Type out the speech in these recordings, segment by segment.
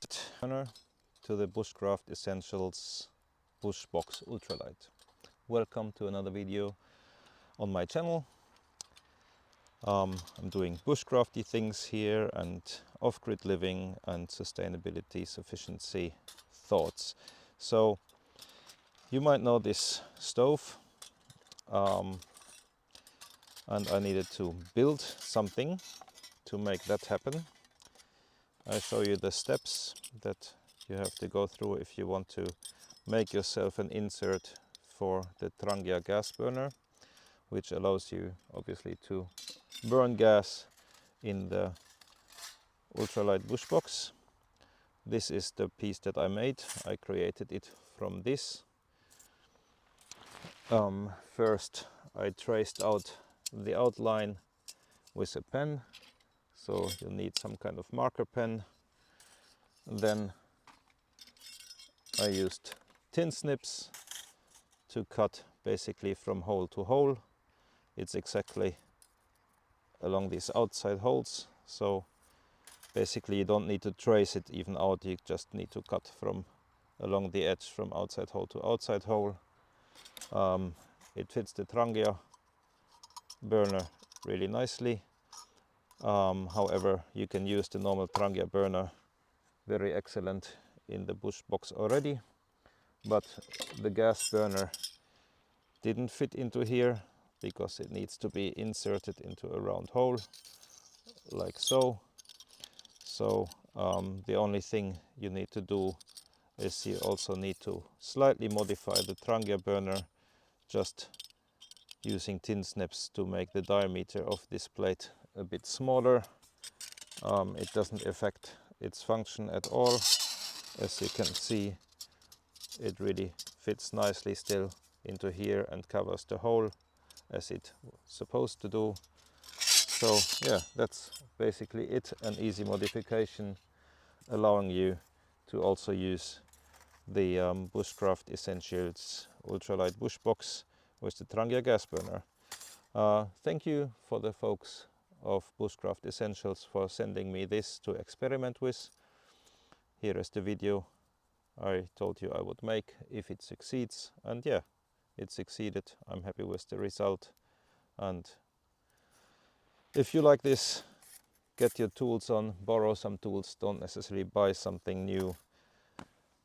to the Bushcraft Essentials Bushbox Ultralight. Welcome to another video on my channel. I'm doing bushcrafty things here and off-grid living and sustainability sufficiency thoughts. So you might know this stove, and I needed to build something to make that happen. I show you the steps that you have to go through if you want to make yourself an insert for the Trangia gas burner, which allows you obviously to burn gas in the ultralight bushbox. This is the piece that I made. I created it from this. First I traced out the outline with a pen, so you'll need some kind of marker pen. Then I used tinsnips to cut basically from hole to hole. It's exactly along these outside holes, so basically you don't need to trace it even out, you just need to cut from along the edge from outside hole to outside hole. It fits the Trangia burner really nicely. However, you can use the normal Trangia burner very excellent in the Bushbox already, but the gas burner didn't fit into here because it needs to be inserted into a round hole like so. So the only thing you need to do is you also need to slightly modify the Trangia burner, just using tinsnips to make the diameter of this plate a bit smaller. It doesn't affect its function at all. As you can see, it really fits nicely still into here and covers the hole as it's supposed to do. So yeah, that's basically it, an easy modification allowing you to also use the Bushcraft Essentials Ultralight Bushbox with the Trangia gas burner. Thank you for the folks of Bushcraft Essentials for sending me this to experiment with. Here is the video I told you I would make if it succeeds, and yeah, it succeeded. I'm happy with the result, and if you like this, get your tools on, borrow some tools, don't necessarily buy something new.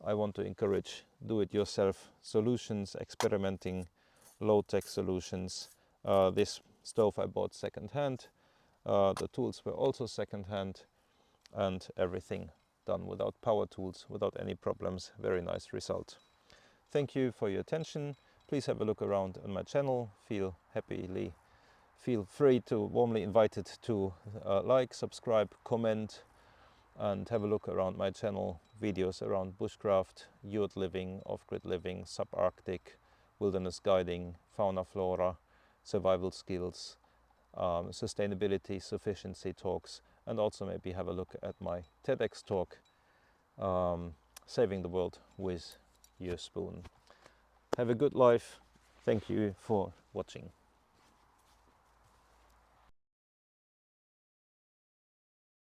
I want to encourage do-it-yourself solutions, experimenting, low-tech solutions. This stove I bought second-hand. The tools were also second-hand, and everything done without power tools, without any problems. Very nice result. Thank you for your attention. Please have a look around on my channel. Feel free to warmly invited to like, subscribe, comment, and have a look around my channel. Videos around bushcraft, youth living, off-grid living, subarctic, wilderness guiding, fauna flora, survival skills, sustainability sufficiency talks, and also maybe have a look at my TEDx talk, Saving the World with Your Spoon. Have a good life. Thank you for watching.